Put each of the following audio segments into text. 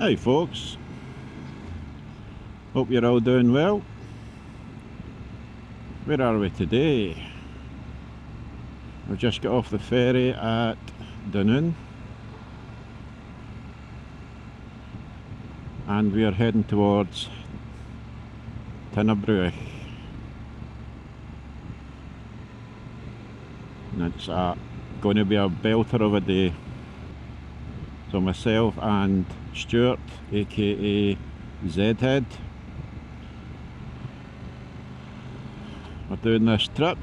Hi folks, hope you're all doing well. Where are we today? We've just got off the ferry at Dunoon and we are heading towards Tighnabruaich, and it's going to be a belter of a day. So myself and Stuart, aka Zhead, we're doing this trip.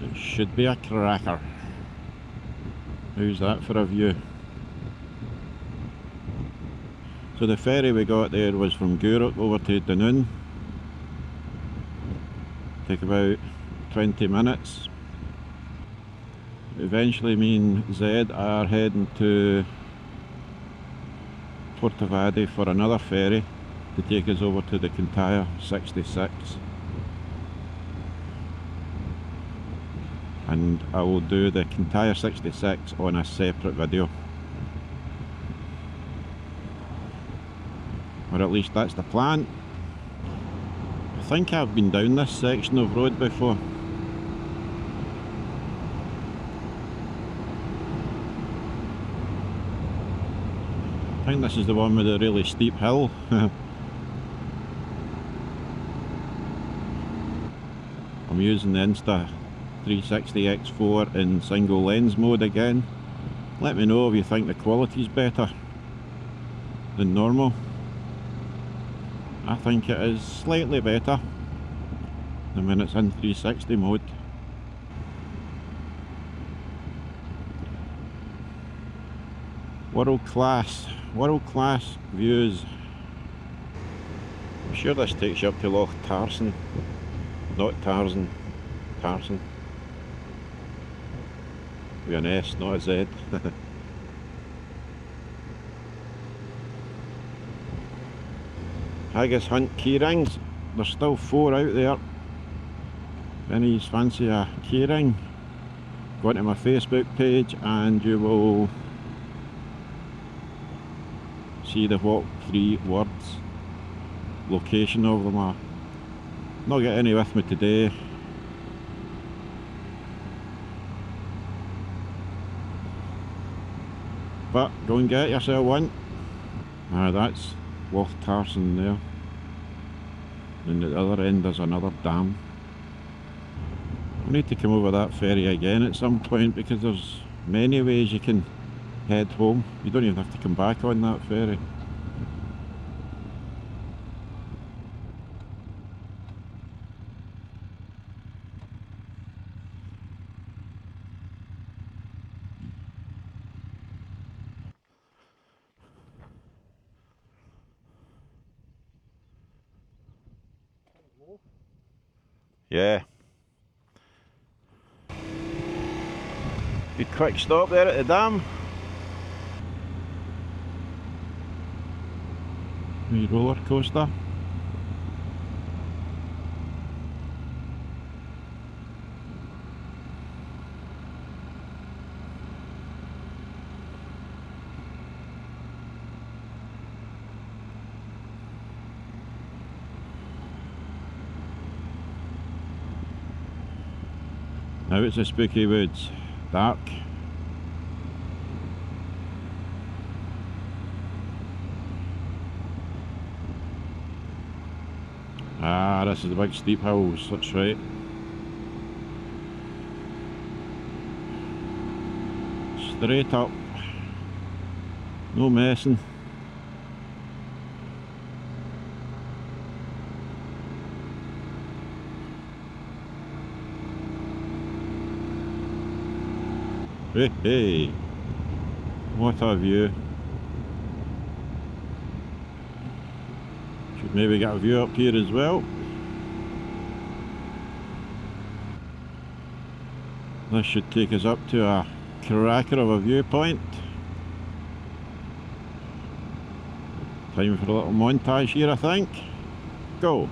It should be a cracker. How's that for a view? So the ferry we got there was from Tighnabruaich over to Dunoon. Take about 20 minutes. Eventually me and Zed are heading to Portavadi for another ferry to take us over to the Insta360. And I will do the Insta360 on a separate video. Or at least that's the plan. I think I've been down this section of road before. I think this is the one with the really steep hill. I'm using the Insta360 X4 in single lens mode again. Let me know if you think the quality's better than normal. I think it is slightly better than when it's in 360 mode. World class views. I'm sure this takes you up to Loch Tarson, not Tarzan, Tarson. With an S, not a Z. Haggis Hunt key rings. There's still 4 out there. If any fancy a key ring, go onto my Facebook page and you will see the what 3 words location of them are. Not got any with me today. But go and get yourself one. That's Loch Tarson there. And at the other end there's another dam. I need to come over that ferry again at some point because there's many ways you can head home. You don't even have to come back on that ferry. Yeah. Good quick stop there at the dam. Wee roller coaster. Now it's a spooky woods, dark. This is the big steep hills, that's right. Straight up, no messing. Hey, hey, what a view. Should maybe get a view up here as well. This should take us up to a cracker of a viewpoint. Time for a little montage here, I think. Go!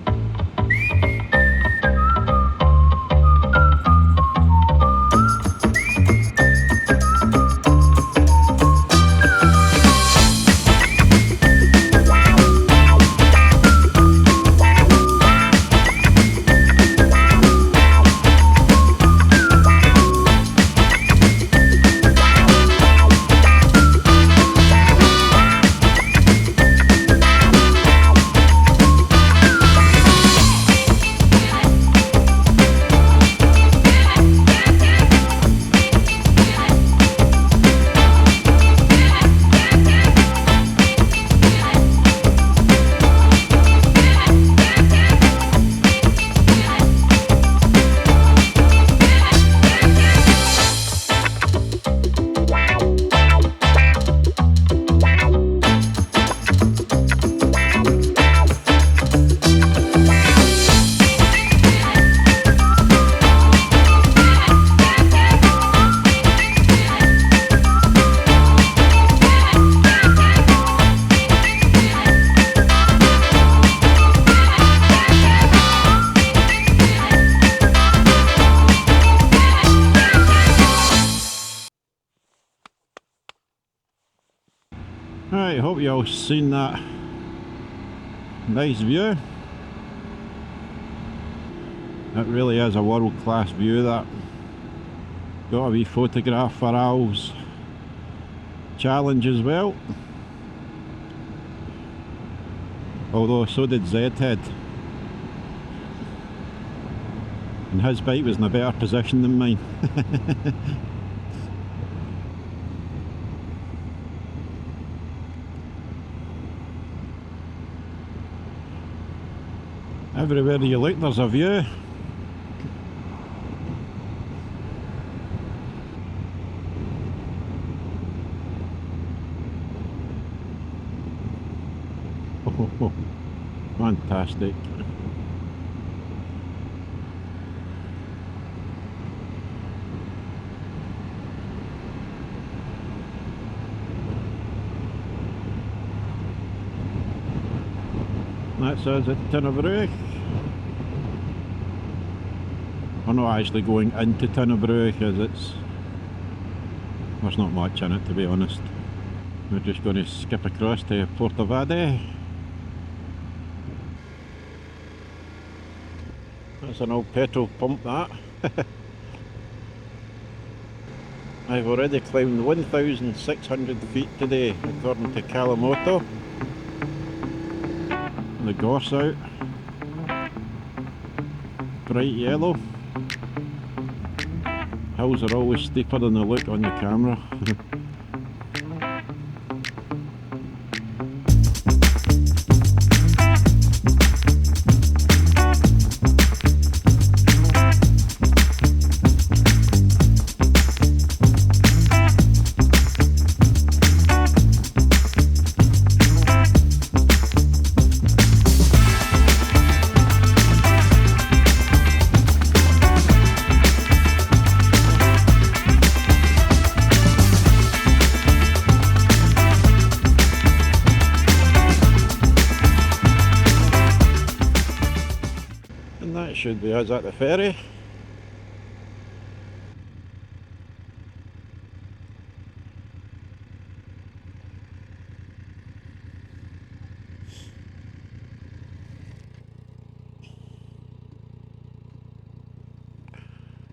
Right, hope you all seen that nice view. It really is a world-class view, that. Got a wee photograph for Al's challenge as well. Although so did Zedhead. And his bike was in a better position than mine. Everywhere you look there's a view. Oh, fantastic. That's us at Tighnabruaich. We're not actually going into Tighnabruaich as there's not much in it, to be honest. We're just going to skip across to Portavade. That's an old petrol pump, that. I've already climbed 1,600 feet today, according to Calamoto. The gorse out, bright yellow. Hills are always steeper than they look on the camera. That should be us at the ferry.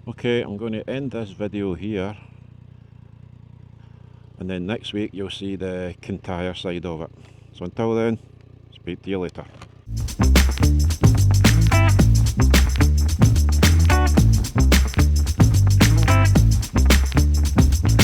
Okay, I'm going to end this video here, and then next week you'll see the Kintyre side of it. So until then, speak to you later.